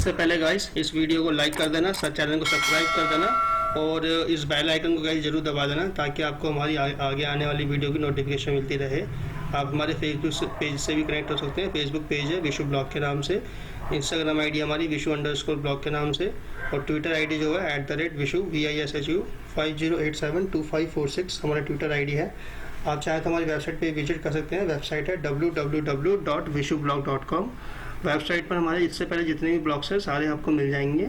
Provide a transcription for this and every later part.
उससे पहले गाइस इस वीडियो को लाइक कर देना, चैनल को सब्सक्राइब कर देना और इस बेल आइकन को गाइस जरूर दबा देना ताकि आपको हमारी आगे आने वाली वीडियो की नोटिफिकेशन मिलती रहे। आप हमारे फेसबुक पेज से भी कनेक्ट हो सकते हैं। फेसबुक पेज है विशु ब्लॉग के नाम से, इंस्टाग्राम आईडी हमारी विशु_ब्लॉग के नाम से और ट्विटर आईडी जो है @विशु VISHU 50872546 हमारा ट्विटर आईडी है। आप चाहे तो हमारी वेबसाइट पे विजिट कर सकते हैं। वेबसाइट है www.vishublog.com। वेबसाइट पर हमारे इससे पहले जितने भी ब्लॉग्स हैं सारे आपको मिल जाएंगे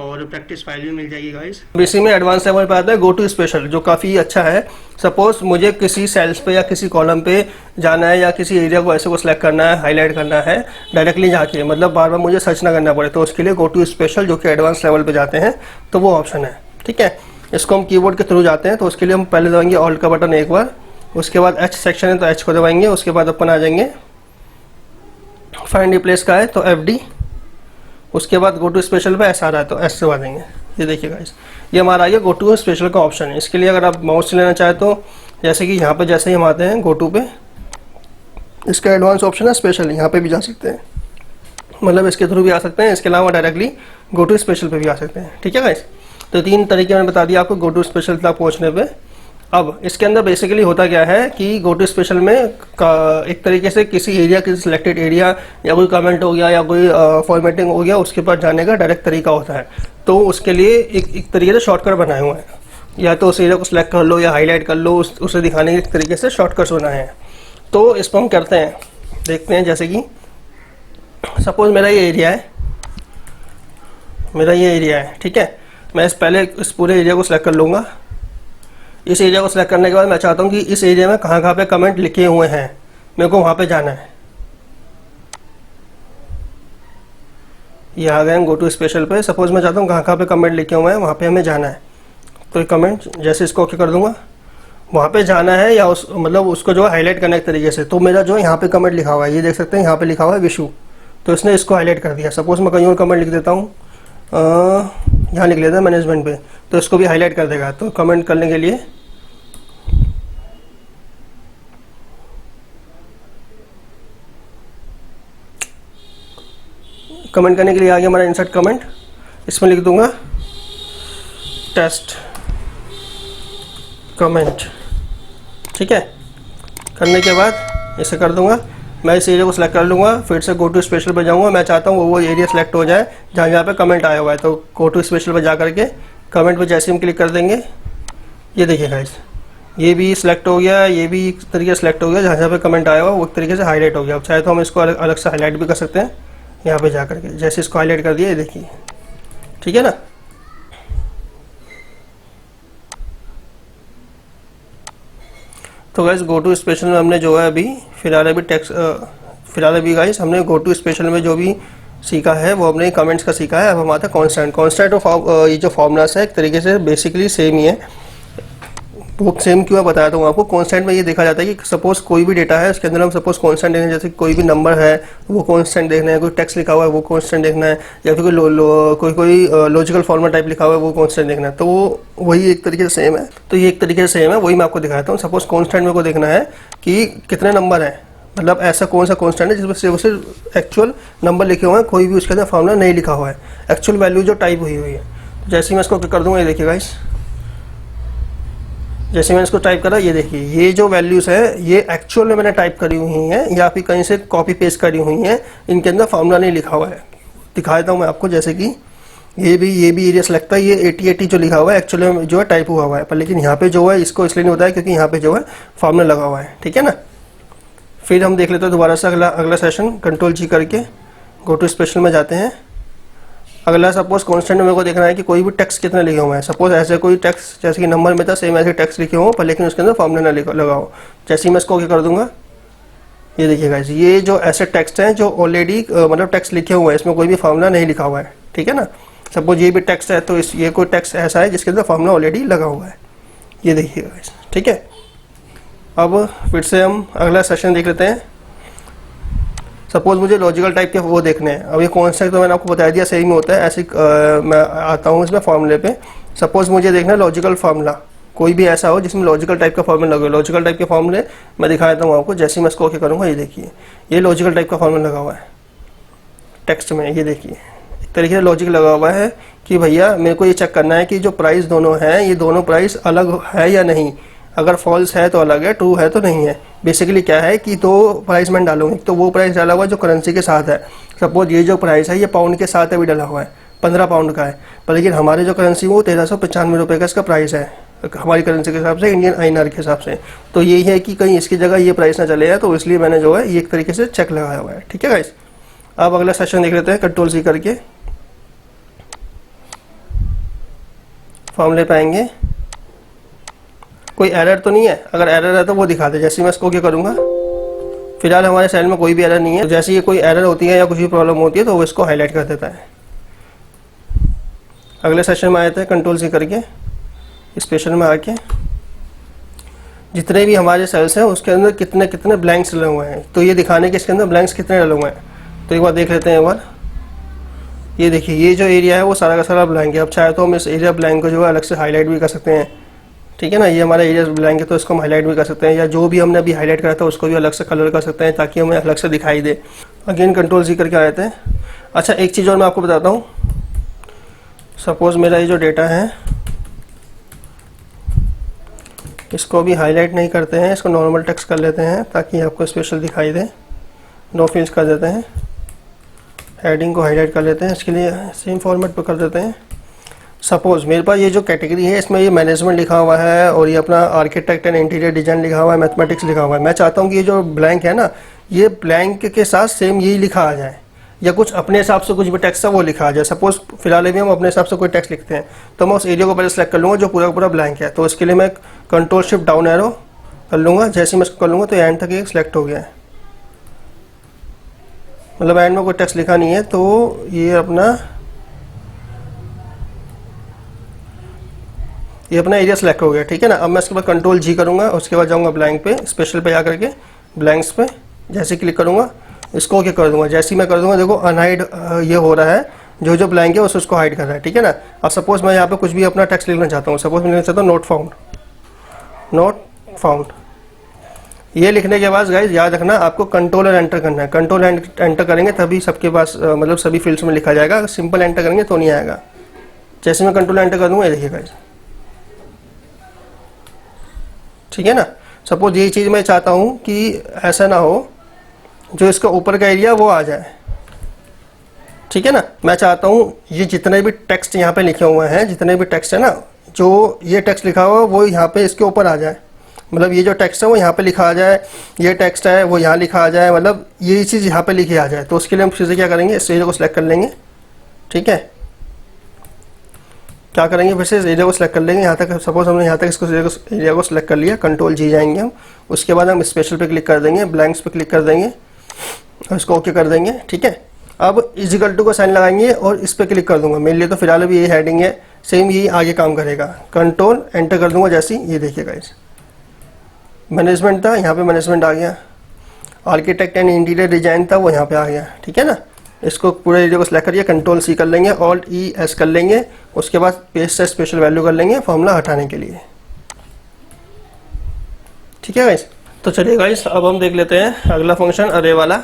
और प्रैक्टिस फाइल भी मिल जाएगी गाइस। इसी में एडवांस लेवल पे आता है गो टू स्पेशल, जो काफ़ी अच्छा है। सपोज मुझे किसी सेल्स पे या किसी कॉलम पे जाना है या किसी एरिया को ऐसे को सिलेक्ट करना है, हाईलाइट करना है डायरेक्टली जाके, मतलब बार बार मुझे सर्च ना करना पड़े, तो उसके लिए गो टू स्पेशल जो कि एडवांस लेवल पे जाते हैं तो वो ऑप्शन है। ठीक है, इसको हम कीबोर्ड के थ्रू जाते हैं तो उसके लिए हम पहले दबाएंगे ऑल्ट का बटन एक बार, उसके बाद H सेक्शन है तो H को दबाएंगे, उसके बाद अपन आ जाएंगे फाइंड रिप्लेस का है तो FD, उसके बाद गो टू स्पेशल पे S आ रहा है तो S दबा देंगे। ये देखिए गाइस, ये हमारा आ गया गो टू स्पेशल का ऑप्शन है। इसके लिए अगर आप माउस से लेना चाहें तो जैसे कि यहाँ पे जैसे ही हम आते हैं गो टू पे, इसका एडवांस ऑप्शन है स्पेशल, यहाँ पे भी जा सकते हैं, मतलब इसके थ्रू भी आ सकते हैं। इसके अलावा डायरेक्टली गो टू स्पेशल पे भी आ सकते हैं। ठीक है गाइस, तो 3 तरीके मैंने बता दिया आपको गो टू स्पेशल तक पहुँचने पे। अब इसके अंदर बेसिकली होता क्या है कि गो टू स्पेशल में एक तरीके से किसी एरिया, किसी सिलेक्टेड एरिया या कोई कमेंट हो गया या कोई फॉर्मेटिंग हो गया, उसके पास जाने का डायरेक्ट तरीका होता है। तो उसके लिए एक तरीके से शॉर्टकट बनाए हुए हैं, या तो उस एरिया को सिलेक्ट कर लो या हाईलाइट कर लो, उसे दिखाने के एक तरीके से शॉर्टकट्स बनाए हैं। तो इस पर हम करते हैं, देखते हैं। जैसे कि सपोज मेरा ये एरिया है, ठीक है, मैं पहले इस पूरे एरिया को सिलेक्ट कर लूँगा। इस एरिया को सिलेक्ट करने के बाद मैं चाहता हूँ कि इस एरिया में कहाँ कहाँ पे कमेंट लिखे हुए हैं, मेरे को वहाँ पे जाना है। ये आ गए हम गो टू स्पेशल पे। सपोज मैं चाहता हूँ कहाँ कहाँ पे कमेंट लिखे हुए हैं वहाँ पे हमें जाना है, तो कमेंट जैसे इसको ओके कर दूंगा, वहाँ पे जाना है या मतलब उसको जो है हाईलाइट करने के तरीके से। तो मेरा जो है यहाँ पे कमेंट लिखा हुआ है, ये देख सकते हैं यहाँ पे लिखा हुआ है विशु, तो इसने इसको हाईलाइट कर दिया। सपोज मैं कहीं और कमेंट लिख देता हूँ, यहाँ लिख लेता है मैनेजमेंट पे, तो इसको भी हाईलाइट कर देगा। तो कमेंट करने के लिए आ गया हमारा इंसर्ट कमेंट, इसमें लिख दूंगा टेस्ट कमेंट। ठीक है, करने के बाद ऐसे कर दूंगा, मैं इस एरिया को सिलेक्ट कर लूँगा, फिर से गो टू स्पेशल पर जाऊँगा। मैं चाहता हूँ वो एरिया सेलेक्ट हो जाए जहाँ जहाँ पे कमेंट आया हुआ है, तो गो टू स्पेशल पर जा करके कमेंट पर जैसे हम क्लिक कर देंगे, ये देखिए गाइस, ये भी सिलेक्ट हो गया, ये भी एक तरीके से सिलेक्ट हो गया, जहाँ जहाँ पे कमेंट आया हुआ वो एक तरीके से हाईलाइट हो गया। अब चाहे तो हम इसको अलग से हाईलाइट भी कर सकते हैं, यहाँ पे जा करके जैसे इसको हाईलाइट कर दिया, ये देखिए। ठीक है ना, तो गाइस गो टू स्पेशल में हमने जो है अभी फिलहाल अभी गाइस हमने गो टू स्पेशल में जो भी सीखा है वो हमने कमेंट्स का सीखा है। अब हम आते हैं कॉन्स्टेंट और ये जो फॉर्मूलास है एक तरीके से बेसिकली सेम ही है। वो सेम क्यों बताया हूँ आपको। कॉन्स्टेंट में ये देखा जाता है कि सपोज कोई भी डेटा है उसके अंदर हम सपोज कॉन्स्टेंट देखना है, जैसे कोई भी नंबर है वो कॉन्स्टेंट देखना है, कोई टेक्स्ट लिखा हुआ है वो कॉन्स्टेंट देखना है, या फिर कोई लॉजिकल फॉर्मूला टाइप लिखा हुआ है वो कॉन्स्टेंट देखना है। तो वही एक तरीके से सेम है, तो ये एक तरीके से सेम है, वही मैं आपको दिखाता हूँ। सपोज कॉन्स्टेंट मेरे को देखना है कि कितने नंबर है, मतलब ऐसा कौन सा कॉन्स्टेंट है जिसमें सिर्फ एक्चुअल नंबर लिखे हुए हैं, कोई भी उसके अंदर फॉर्मूला नहीं लिखा हुआ है, एक्चुअल वैल्यू जो टाइप हुई है। तो जैसे ही मैं इसको कर दूँगा, ये देखिए गाइस, जैसे मैंने इसको टाइप करा, ये देखिए ये जो वैल्यूज़ है ये एक्चुअल में मैंने टाइप करी हुई हैं या फिर कहीं से कॉपी पेस्ट करी हुई हैं, इनके अंदर फॉर्मूला नहीं लिखा हुआ है। दिखा देता हूँ मैं आपको, जैसे कि ये भी एरिया सेलेक्ट है, ये 80 जो लिखा हुआ है एक्चुअल में जो है टाइप हुआ है, पर लेकिन यहाँ पे जो है इसको इसलिए नहीं होता है क्योंकि यहाँ पे जो है फॉर्मूला लगा हुआ है। ठीक है ना, फिर हम देख लेते हैं दोबारा से अगला सेशन, Ctrl+G करके गो टू स्पेशल में जाते हैं। अगला सपोज कॉन्स्टेंट में मेरे को देखना है कि कोई भी टेक्स्ट कितने लिखे हुए हैं। सपोज ऐसे कोई टेक्स्ट जैसे कि नंबर में था सेम ऐसे टेक्स्ट लिखे हो, पर लेकिन उसके अंदर फॉर्मूला ना लगा हो। जैसे ही मैं इसको ओके कर दूंगा, ये देखिए गाइस, ये जो ऐसे टेक्स्ट हैं जो ऑलरेडी मतलब टेक्स्ट लिखे हुए हैं, इसमें कोई भी फॉर्मूला नहीं लिखा हुआ है। ठीक है ना, सपोज ये भी टेक्स्ट है तो ये कोई टेक्स्ट ऐसा है जिसके अंदर फॉर्मूला ऑलरेडी लगा हुआ है, ये देखिए गाइस। ठीक है, अब फिर से हम अगला सेशन देख लेते हैं। सपोज मुझे लॉजिकल टाइप के वो देखने हैं। अब ये कॉन्स्टेंट तो मैंने आपको बता दिया सही में होता है, ऐसे मैं आता हूँ इसमें फॉर्मूले पे। सपोज मुझे देखना है लॉजिकल फार्मूला, कोई भी ऐसा हो जिसमें लॉजिकल टाइप का फॉर्मूला लगे। लॉजिकल टाइप के फॉर्मूले मैं दिखा देता हूँ आपको, जैसे ही मैं इसको ओके करूँगा, ये देखिए ये लॉजिकल टाइप का फॉर्मूला लगा हुआ है टेक्स्ट में, ये देखिए तरीके से लॉजिक लगा हुआ है कि भैया मेरे को ये चेक करना है कि जो प्राइस दोनों हैं ये दोनों प्राइस अलग है या नहीं। अगर फॉल्स है तो अलग है, ट्रू है तो नहीं है। बेसिकली क्या है कि दो प्राइस मैं डालूंगी, तो वो प्राइस डाला हुआ है जो करेंसी के साथ है। सपोज ये जो प्राइस है ये पाउंड के साथ अभी डाला हुआ है, 15 पाउंड का है, पर लेकिन हमारे जो करेंसी वो 1395 रुपये का इसका प्राइस है हमारी करेंसी के हिसाब से, इंडियन INR के हिसाब से। तो यही है कि कहीं इसकी जगह ये प्राइस ना चले जाए, तो इसलिए मैंने जो है ये एक तरीके से चेक लगाया हुआ है। ठीक है गाइस, अब अगला सेशन देख लेते हैं। Ctrl+C करके फॉर्मूले पे आएंगे। कोई एरर तो नहीं है, अगर एरर है तो वो दिखा दे। जैसे मैं इसको क्या करूँगा, फिलहाल हमारे सेल में कोई भी एरर नहीं है, तो जैसे ये कोई एरर होती है या कुछ भी प्रॉब्लम होती है तो वो इसको हाईलाइट कर देता है। अगले सेशन में आए थे Ctrl+C करके स्पेशल में आके जितने भी हमारे सेल्स हैं उसके अंदर कितने कितने ब्लैंक्स डले हुए हैं, तो ये दिखाने के इसके अंदर ब्लैंक्स कितने डले हुए हैं। तो एक बार देख लेते हैं एक बार। ये देखिए ये जो एरिया है वो सारा का सारा ब्लैंक है। अब चाहे तो हम इस एरिया ब्लैंक को जो है अलग से हाईलाइट भी कर सकते हैं। ठीक है ना, ये हमारा एरिया ब्लैंक है तो इसको हम हाईलाइट भी कर सकते हैं, या जो भी हमने अभी हाईलाइट करा था उसको भी अलग से कलर कर सकते हैं ताकि हमें अलग से दिखाई दे। अगेन Ctrl+C करके आए थे। अच्छा, एक चीज़ और मैं आपको बताता हूँ। सपोज मेरा ये जो डेटा है इसको भी हाईलाइट नहीं करते हैं, इसको नॉर्मल टेक्स्ट कर लेते हैं ताकि आपको स्पेशल दिखाई दे। नो फील्ड्स कर देते हैं, हेडिंग को हाईलाइट कर लेते हैं, इसके लिए सेम फॉर्मेट पर कर देते हैं। सपोज मेरे पास ये जो कैटेगरी है इसमें ये मैनेजमेंट लिखा हुआ है और ये अपना आर्किटेक्ट एंड इंटीरियर डिजाइन लिखा हुआ है, मैथमेटिक्स लिखा हुआ है। मैं चाहता हूँ कि ये जो ब्लैंक है ना, ये ब्लैंक के साथ सेम यही लिखा आ जाए, या कुछ अपने हिसाब से कुछ भी टेक्स्ट है वो लिखा आ जाए। सपोज फिलहाल अभी हम अपने हिसाब से कोई टेक्स्ट लिखते हैं, तो मैं उस एरिया को पहले सेलेक्ट कर लूँगा जो पूरा पूरा ब्लैंक है। तो इसके लिए मैं Ctrl+Shift+डाउन एरो कर लूँगा। जैसे मैं इसको कर लूँगा तो एंड तक ये सिलेक्ट हो गया है, मतलब एंड में कोई टेक्स्ट लिखा नहीं है। तो ये अपना एरिया सेलेक्ट हो गया। ठीक है ना, अब मैं इसके बाद Ctrl+G करूँगा, उसके बाद जाऊँगा ब्लैंक पे, स्पेशल पे आकर के ब्लैंक्स पे जैसे क्लिक करूँगा, इसको क्या कर दूँगा, जैसे ही मैं कर दूँगा देखो अनहाइड ये हो रहा है, जो जो ब्लैंक है उसको हाइड कर रहा है। ठीक है ना, अब सपोज मैं यहाँ पे कुछ भी अपना टेक्स्ट लिखना चाहता हूँ। सपोज मैं लिखना चाहता हूँ नोट फाउंड। ये लिखने के बाद गाइस याद रखना आपको कंट्रोल और एंटर करना है। कंट्रोल एंटर करेंगे तभी सबके पास मतलब सभी फील्ड्स में लिखा जाएगा। अगर सिंपल एंटर करेंगे तो नहीं आएगा। जैसे मैं कंट्रोल एंटर कर दूँगा ये देखिए गाइस, ठीक है ना। सपोज ये चीज़ मैं चाहता हूँ कि ऐसा ना हो, जो इसका ऊपर का एरिया वो आ जाए। ठीक है ना, मैं चाहता हूँ ये जितने भी टेक्स्ट यहाँ पे लिखे हुए हैं, जितने भी टेक्स्ट है ना, जो ये टेक्स्ट लिखा हुआ है वो यहाँ पे इसके ऊपर आ जाए। मतलब ये जो टेक्स्ट है वो यहाँ पे लिखा आ जाए, ये टेक्स्ट है वो यहाँ लिखा आ जाए, मतलब ये चीज़ यहाँ पे लिखी आ जाए। तो उसके लिए हम फिर से क्या करेंगे, इस एरिया को सिलेक्ट कर लेंगे। ठीक है, क्या करेंगे, फिर से इस एरिया को सिलेक्ट कर लेंगे। यहाँ तक सपोज हमने यहाँ तक इसको एरिया को सिलेक्ट कर लिया, Ctrl+G जाएंगे हम। उसके बाद हम स्पेशल पे क्लिक कर देंगे, ब्लैंक्स पे क्लिक कर देंगे और इसको ओके कर देंगे। ठीक है, अब = का साइन लगाएंगे और इस पर क्लिक कर दूंगा। मेरे लिए तो फिलहाल अभी ये हेडिंग है, सेम यही आगे काम करेगा। कंट्रोल एंटर कर दूंगा जैसे ही, ये देखिए गाइस मैनेजमेंट था, यहाँ पे मैनेजमेंट आ गया। आर्किटेक्ट एंड इंटीरियर डिजाइन था, वो यहाँ पे आ गया। ठीक है ना, इसको पूरे एरिया को सिलेक्ट करिए, Ctrl+C कर लेंगे, Alt+E+S कर लेंगे। उसके बाद पेस्ट से स्पेशल वैल्यू कर लेंगे फॉर्मूला हटाने के लिए। ठीक है गाइस, तो चलिए गाइस अब हम देख लेते हैं अगला फंक्शन, अरे वाला।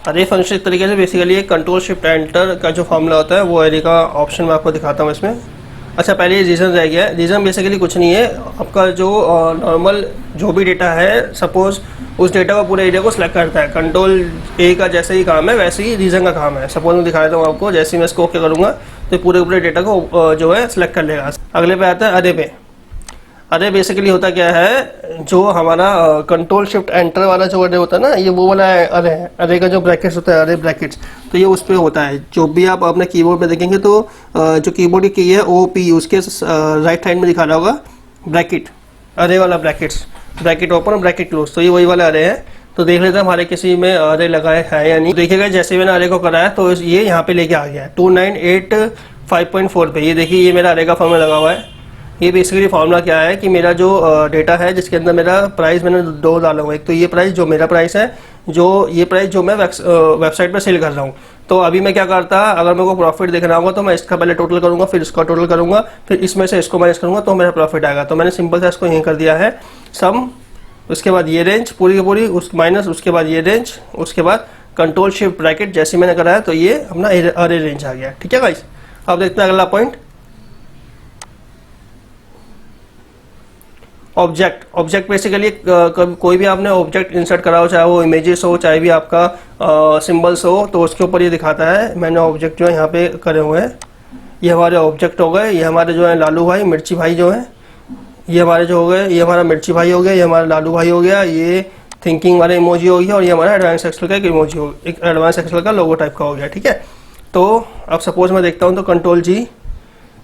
अरे फंक्शन इस तरीके से बेसिकली एक Ctrl+Shift+Enter का जो फॉर्मूला होता है वो अरे का ऑप्शन मैं आपको दिखाता हूँ इसमें। अच्छा, पहले ये रीज़न रह गया है। रीज़न बेसिकली कुछ नहीं है, आपका जो नॉर्मल जो भी डेटा है, सपोज उस डेटा को पूरे एरिया को सिलेक्ट करता है। Ctrl+A का जैसे ही काम है वैसे ही रीज़न का काम है। सपोज मैं दिखा देता हूँ आपको, जैसे ही मैं इसको ओके करूँगा तो पूरे डेटा को जो है सिलेक्ट कर लेगा। अगले पे आता है अरे पे। अरे बेसिकली होता क्या है, जो हमारा Ctrl+Shift+Enter वाला जो अरे होता है ना, ये वो वाला है अरे है। अरे का जो ब्रैकेट्स होता है, अरे ब्रैकेट्स, तो ये उस पर होता है। जो भी आप अपने कीबोर्ड पे देखेंगे तो जो कीबोर्ड की की है OP, उसके राइट साइड में दिखा रहा होगा ब्रैकेट, अरे वाला ब्रैकेट्स, ब्रैकेट ओपन और ब्रैकेट क्लोज, तो ये वही वाला अरे है। तो देख लेते हैं हमारे किसी में अरे लगाए है या नहीं। देखिएगा जैसे मैंने अरे को कराया तो ये यहाँ पे लेके आ गया 2985.4 पे। ये देखिए ये मेरा अरे का फॉर्मूला लगा हुआ है। ये बेसिकली फार्मूला क्या है कि मेरा जो डेटा है जिसके अंदर मेरा प्राइस मैंने दो डाला हुआ है। एक तो ये प्राइस जो मेरा प्राइस है, जो ये प्राइस जो मैं वेबसाइट पर सेल कर रहा हूँ। तो अभी मैं क्या करता, अगर मेरे को प्रॉफिट देखना होगा तो मैं इसका पहले टोटल करूँगा, फिर इसका टोटल करूँगा, फिर इसमें से इसको माइनस करूँगा तो मेरा प्रॉफिट आएगा। तो मैंने सिंपल सा इसको यहीं कर दिया है सम, उसके बाद ये रेंज पूरी की पूरी, उस माइनस, उसके बाद ये रेंज, उसके बाद कंट्रोल शिफ्ट ब्रैकेट जैसे मैंने कराया तो ये अपना अरे रेंज आ गया। ठीक है गाइस, अब देखते हैं अगला पॉइंट, ऑब्जेक्ट। ऑब्जेक्ट बेसिकली कोई भी आपने ऑब्जेक्ट इंसर्ट करा हो, चाहे वो इमेजेस हो, चाहे भी आपका सिंबल्स हो, तो उसके ऊपर ये दिखाता है। मैंने ऑब्जेक्ट जो है यहाँ पे करे हुए हैं, ये हमारे ऑब्जेक्ट हो गए। ये हमारे जो है लालू भाई मिर्ची भाई जो है, ये हमारे जो हो गए, ये हमारा मिर्ची भाई हो गया, ये हमारा लालू भाई हो गया, ये थिंकिंग वाला इमोजी हो गया, और ये हमारा एडवांस एक्सेल का एक इमोजी हो गया, एक एडवांस एक्सेल का लोगो टाइप का हो गया। ठीक है, तो अब सपोज मैं देखता हूँ तो कंट्रोल जी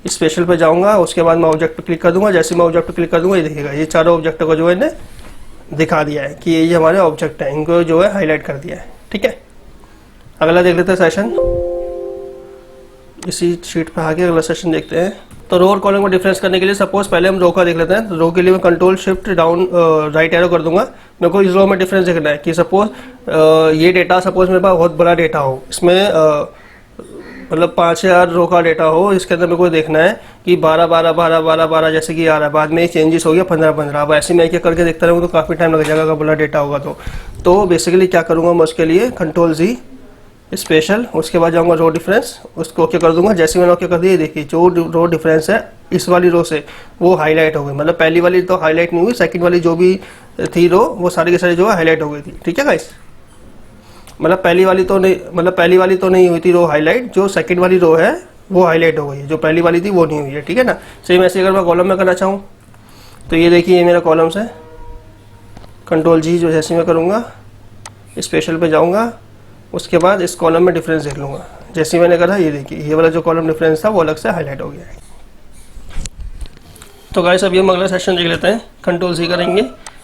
स्पेशल पे जाऊंगा, उसके बाद मैं ऑब्जेक्ट पे क्लिक कर दूंगा। जैसे मैं ऑब्जेक्ट पे क्लिक कर दूंगा, ये देखिएगा ये चारों ऑब्जेक्ट को जो है इन्हें दिखा दिया है कि ये हमारे ऑब्जेक्ट है, इनको जो है हाईलाइट कर दिया है। ठीक है, अगला देख लेते हैं सेशन। इसी शीट पे आके अगला सेशन देखते हैं। तो रो और कॉलम को डिफरेंस करने के लिए सपोज पहले हम रो का देख लेते हैं। तो रो के लिए मैं control shift down right arrow कर दूंगा। मेरे को इस रो में डिफरेंस देखना है कि सपोज ये डेटा, सपोज मेरे पास बहुत बड़ा डेटा हो, इसमें मतलब 5000 रो का डेटा हो, इसके अंदर मेरे को देखना है कि 12 जैसे कि आ रहा है, बाद में चेंजेस हो गया 15। अब ऐसे मैं एक करके देखता रहूँगा तो काफ़ी टाइम लग जाएगा अगर बड़ा डेटा होगा तो बेसिकली क्या करूँगा मैं उसके लिए कंट्रोल जी स्पेशल, उसके बाद जाऊँगा रो डिफरेंस, उसको ओके कर दूंगा। जैसे मैंने ओके कर दिया, देखिए जो रो डिफरेंस है इस वाली रो से वो हाईलाइट हो गई। मतलब पहली वाली तो हाईलाइट नहीं हुई, सेकंड वाली जो भी थी रो वो सारी की सारी जो है हाईलाइट हो गई थी। ठीक है गाइस, मतलब पहली वाली तो नहीं हुई थी रो हाईलाइट, जो सेकंड वाली रो है वो हाईलाइट हो गई है, जो पहली वाली थी वो नहीं हुई है। ठीक है ना, सेम ऐसे अगर मैं कॉलम में करना चाहूँ तो ये देखिए ये मेरा कॉलम्स है, कंट्रोल जी जो जैसे मैं करूँगा स्पेशल पे जाऊँगा, उसके बाद इस कॉलम में डिफरेंस देख लूँगा। जैसे मैंने करा ये देखिए ये वाला जो कॉलम डिफरेंस था वो अलग से हाईलाइट हो गया है। तो गाइस अभी हम अगला सेशन देख लेते हैं। कंट्रोल सी करेंगे,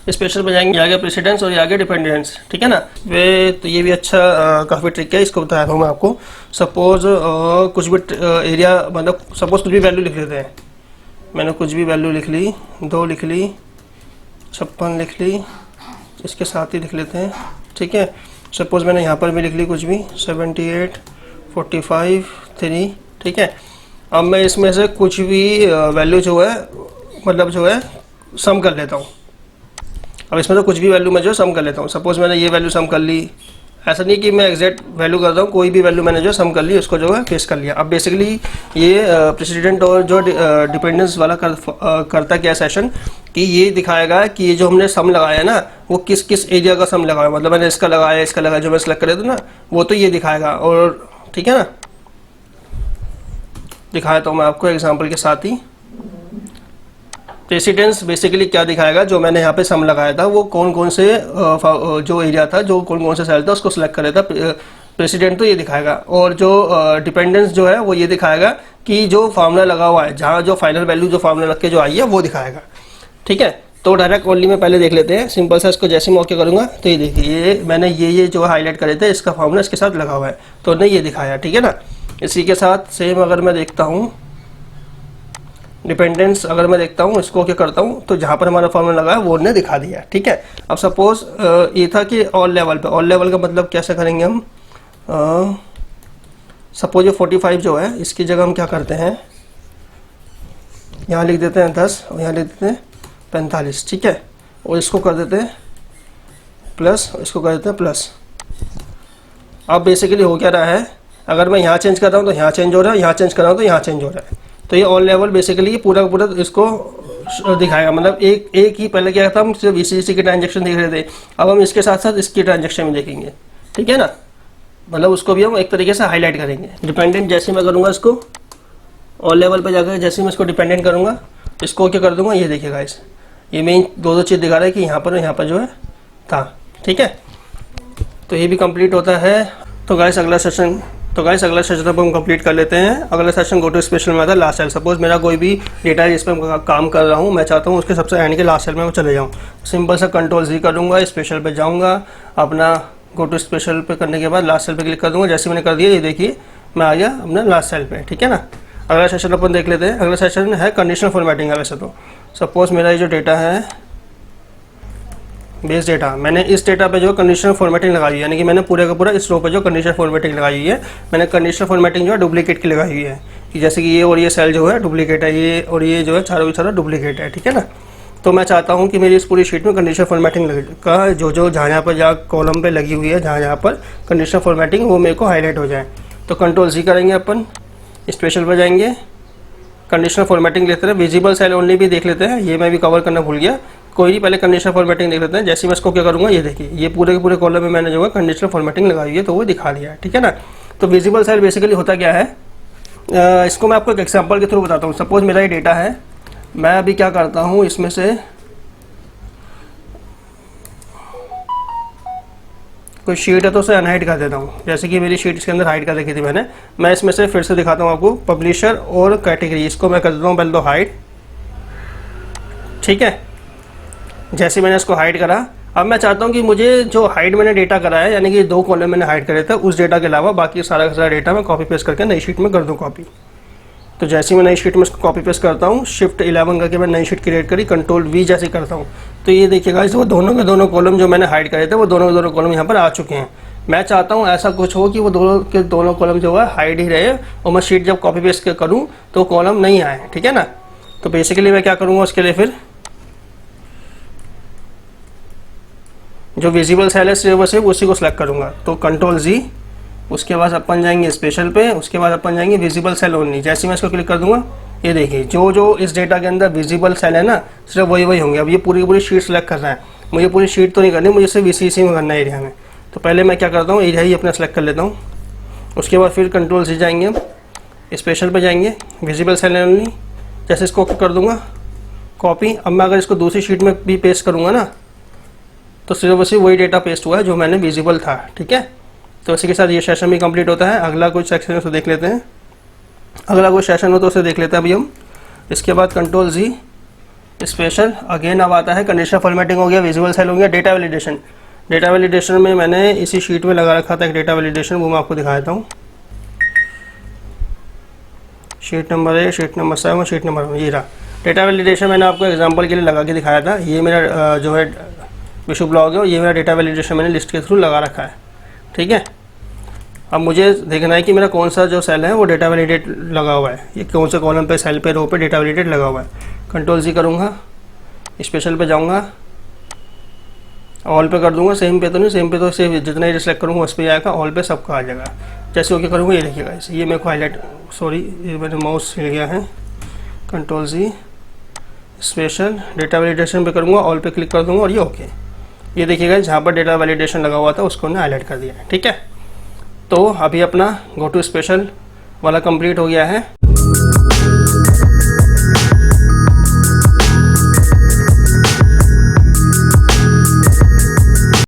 स्पेशल पे जाएंगे, आगे प्रेसिडेंस और आगे डिपेंडेंस। ठीक है ना, वे तो ये भी अच्छा काफ़ी ट्रिक है, इसको बता रहा हूँ मैं आपको। सपोज कुछ भी एरिया, मतलब सपोज कुछ भी वैल्यू लिख लेते हैं। मैंने कुछ भी वैल्यू लिख ली, 2 लिख ली, 56 लिख ली, इसके साथ ही लिख लेते हैं। ठीक है, सपोज मैंने यहाँ पर भी लिख ली कुछ भी 78, 45, 3। ठीक है, अब मैं इसमें से कुछ भी वैल्यू जो है मतलब जो है सम कर लेता हूँ। अब इसमें तो कुछ भी वैल्यू मैं जो सम कर लेता हूँ। सपोज मैंने ये वैल्यू सम कर ली, ऐसा नहीं कि मैं एग्जैक्ट वैल्यू कर रहा हूँ, कोई भी वैल्यू मैंने जो सम कर ली उसको जो है पेस्ट कर लिया। अब बेसिकली ये प्रेसिडेंट और जो डिपेंडेंस वाला करता क्या सेशन कि ये दिखाएगा कि ये जो हमने सम लगाया ना वो किस किस एरिया का सम लगाया, मतलब मैंने इसका लगाया जो मैं सेलेक्ट कर रहा था ना वो तो ये दिखाएगा। और ठीक है ना, दिखाया तो मैं आपको एग्जाम्पल के साथ ही। प्रेसिडेंस बेसिकली क्या दिखाएगा, जो मैंने यहाँ पे सम लगाया था वो कौन कौन से जो एरिया था, जो कौन कौन से सेल था उसको सिलेक्ट कर रहा था। प्रेसिडेंट तो ये दिखाएगा, और जो डिपेंडेंस जो है वो ये दिखाएगा कि जो फार्मूला लगा हुआ है, जहाँ जो फाइनल वैल्यू जो फार्मूला लग के जो आई है वो दिखाएगा। ठीक है, तो डायरेक्ट ओनली में पहले देख लेते हैं सिंपल सा। इसको जैसे मैं ओके करूँगा तो ये देखिए ये मैंने ये जो हाईलाइट करे थे इसका फार्मूला इसके साथ लगा हुआ है, तो नहीं ये दिखाया। ठीक है ना, इसी के साथ सेम अगर मैं देखता हूँ डिपेंडेंस, अगर मैं देखता हूँ इसको क्या करता हूँ तो जहाँ पर हमारा फॉर्मूला लगा है वो उन्होंने दिखा दिया। ठीक है, अब सपोज ये था कि ऑल लेवल पे, ऑल लेवल का मतलब कैसे करेंगे हम। सपोज ये 45 जो है इसकी जगह हम क्या करते हैं, यहाँ लिख देते हैं 10 और यहाँ लिख देते हैं 45। ठीक है, और इसको कर देते हैं प्लस, इसको कर देते हैं प्लस। अब बेसिकली हो क्या रहा है, अगर मैं यहाँ चेंज कर रहा हूँ तो यहाँ चेंज हो रहा है, यहाँ चेंज कर रहा हूँ तो यहाँ चेंज हो रहा है। तो ये ऑल लेवल बेसिकली पूरा इसको दिखाएगा। मतलब एक ही पहले क्या था, हम सिर्फ इसी के ट्रांजेक्शन देख रहे थे, अब हम इसके साथ साथ इसकी ट्रांजेक्शन भी देखेंगे। ठीक है ना, मतलब उसको भी हम एक तरीके से हाईलाइट करेंगे। डिपेंडेंट जैसे मैं करूँगा इसको ऑल लेवल पे जाकर, जैसे मैं इसको डिपेंडेंट करूँगा इसको क्या कर दूँगा, ये देखिएगा इस ये मेन दो चीज़ दिखा रहा है कि यहाँ पर जो है था। ठीक है, तो ये भी कंप्लीट होता है। तो गाइस अगला सेशन अब हम कंप्लीट कर लेते हैं। अगला सेशन गो टू स्पेशल में आता है लास्ट सेल। सपोज मेरा कोई भी डेटा है जिस पर मैं काम कर रहा हूँ, मैं चाहता हूँ उसके सबसे एंड के लास्ट सेल में वो चले जाऊँ। सिंपल सा कंट्रोल जी करूँगा, स्पेशल पे जाऊँगा, अपना गो टू स्पेशल पे करने के बाद लास्ट सेल पे क्लिक कर दूँगा। जैसे मैंने कर दिया ये देखिए मैं आ गया अपने लास्ट सेल पे। ठीक है ना, अगला सेशन अपन देख लेते हैं। अगला सेशन है कंडीशनल फॉर्मेटिंग है। वैसे तो सपोज मेरा ये जो डेटा है बेस डेटा, मैंने इस डेटा पे जो कंडीशनल फॉर्मेटिंग लगाई है, यानी कि मैंने पूरे का पूरा इस रो पे जो कंडीशनल फॉर्मेटिंग लगाई हुई है, मैंने कंडीशनल फॉर्मेटिंग जो है डुप्लीकेट की लगाई हुई है कि जैसे कि ये और ये सेल जो है डुप्लीकेट है, ये और ये जो है चारों डुप्लीकेट है। ठीक है ना, तो मैं चाहता हूँ कि मेरी इस पूरी शीट में कंडीशनल फॉर्मेटिंग का जो जहाँ पर जहाँ कॉलम पे लगी हुई है, जहाँ पर कंडीशनल फॉर्मेटिंग, वो मेरे को हाईलाइट हो जाए। तो कंट्रोल जी करेंगे, अपन स्पेशल पर जाएंगे, कंडीशनल फॉर्मेटिंग लेते हैं, विजिबल सेल ओनली भी देख लेते हैं, ये मैं भी कवर करना भूल गया, कोई नहीं, पहले कंडीशनल फॉर्मेटिंग देख लेते हैं। जैसे मैं इसको क्या करूँगा, ये देखिए, ये पूरे के पूरे कॉलम में मैंने जो है कंडीशनल फॉर्मेटिंग लगाई हुई है, तो वो दिखा दिया है, ठीक है ना। तो विजिबल सेल बेसिकली होता क्या है, इसको मैं आपको एक एग्जाम्पल के थ्रू बताता हूँ। सपोज मेरा ये डेटा है, मैं अभी क्या करता हूँ, इसमें से कोई शीट है तो उसे अनहाइड कर देता हूँ। जैसे कि मेरी शीट इसके अंदर हाइड कर रखी थी मैंने, मैं इसमें से फिर से दिखाता हूँ आपको, पब्लिशर और कैटेगरी, इसको मैं कर देता हूँ पहले तो हाइड, ठीक है। जैसे मैंने इसको हाइड करा, अब मैं चाहता हूँ कि मुझे जो हाइड मैंने डेटा करा है, यानी कि 2 कॉलम मैंने हाइड करे थे, उस डेटा के अलावा बाकी सारा का सारा डेटा मैं कॉपी पेस्ट करके नई शीट में कर दूँ कॉपी। तो जैसे ही मैं नई शीट में इसको कॉपी पेस्ट करता हूँ, शिफ्ट 11 करके मैं नई शीट क्रिएट करी, कंट्रोल वी जैसे करता हूँ, तो ये देखिएगा इस वो दोनों के दोनों कॉलम जो मैंने हाइड करे थे, वो दोनों के दोनों कॉलम यहाँ पर आ चुके हैं। मैं चाहता हूँ ऐसा कुछ हो कि वो दोनों के दोनों कॉलम जो है हाइड ही रहे, और मैं शीट जब कॉपी पेस्ट करूँ तो कॉलम नहीं आए, ठीक है ना। तो बेसिकली मैं क्या करूँगा उसके लिए, फिर जो विजिबल सेल है सिर्फ सिर्फ उसी को सिलेक्ट करूँगा, तो कंट्रोल जी, उसके बाद अपन जाएंगे स्पेशल पे, उसके बाद अपन जाएंगे विजिबल सेल ओनली। जैसे मैं इसको क्लिक कर दूंगा, ये देखिए जो इस डेटा के अंदर विजिबल सेल है ना, सिर्फ वही होंगे। अब ये पूरी शीट सेलेक्ट करना है, मुझे पूरी शीट तो नहीं करनी, मुझे सिर्फ इसी में करना है एरिया में। तो पहले मैं क्या करता हूँ, एरिया ही अपना सेलेक्ट कर लेता हूँ। उसके बाद फिर कंट्रोल से जाएंगे, स्पेशल पर जाएंगे, विजिबल सेल ओनली, जैसे इसको कर दूँगा कॉपी। अब मैं अगर इसको दूसरी शीट में भी पेस्ट करूँगा ना, तो सिर्फ वही डेटा पेस्ट हुआ है जो मैंने विजिबल था, ठीक है। तो इसी के साथ ये सेशन भी कंप्लीट होता है। अगला कोई सेक्शन है तो देख लेते हैं, अगला कोई सेशन हो तो उसे देख लेते हैं अभी हम। इसके बाद कंट्रोल जी स्पेशल, अगेन अब आता है कंडीशनल फॉर्मेटिंग हो गया, विजुअल सेल हो गया, डेटा वैलिडेशन। डेटा वैलिडेशन में मैंने इसी शीट में लगा रखा था एक डेटा वैलिडेशन, वो मैं आपको दिखा देता हूँ। Sheet number 1, sheet number 7, sheet number, ये रहा डेटा वैलिडेशन। मैंने आपको एग्जाम्पल के लिए लगा के दिखाया था। ये मेरा जो है विशु ब्लॉग है, और ये मेरा डेटा वैलिडेशन मैंने लिस्ट के थ्रू लगा रखा है, ठीक है। अब मुझे देखना है कि मेरा कौन सा जो सेल है वो डेटा वैलिडेट लगा हुआ है, ये कौन से कॉलम पे, सेल पे, रो पे डेटा वैलिडेट लगा हुआ है। कंट्रोल जी करूँगा, स्पेशल पे जाऊँगा, ऑल पे कर दूँगा। सेम पे तो नहीं, सेम पे तो सिर्फ जितना ही सिलेक्ट करूँगा उस पर आएगा, ऑल पे सबका आ जाएगा। जैसे ओके करूँगा, ये देखिएगा ये मेरे को हाईलाइट, सॉरी ये मेरे माउस हिल गया है। कंट्रोल जी स्पेशल, डेटा वैलिडेशन पे करूँगा, ऑल पे क्लिक कर दूँगा और ये ओके। ये देखिएगा जहाँ पर डेटा वैलिडेशन लगा हुआ था उसको हमने हाईलाइट कर दिया है, ठीक है। तो अभी अपना गो टू स्पेशल वाला कंप्लीट हो गया है।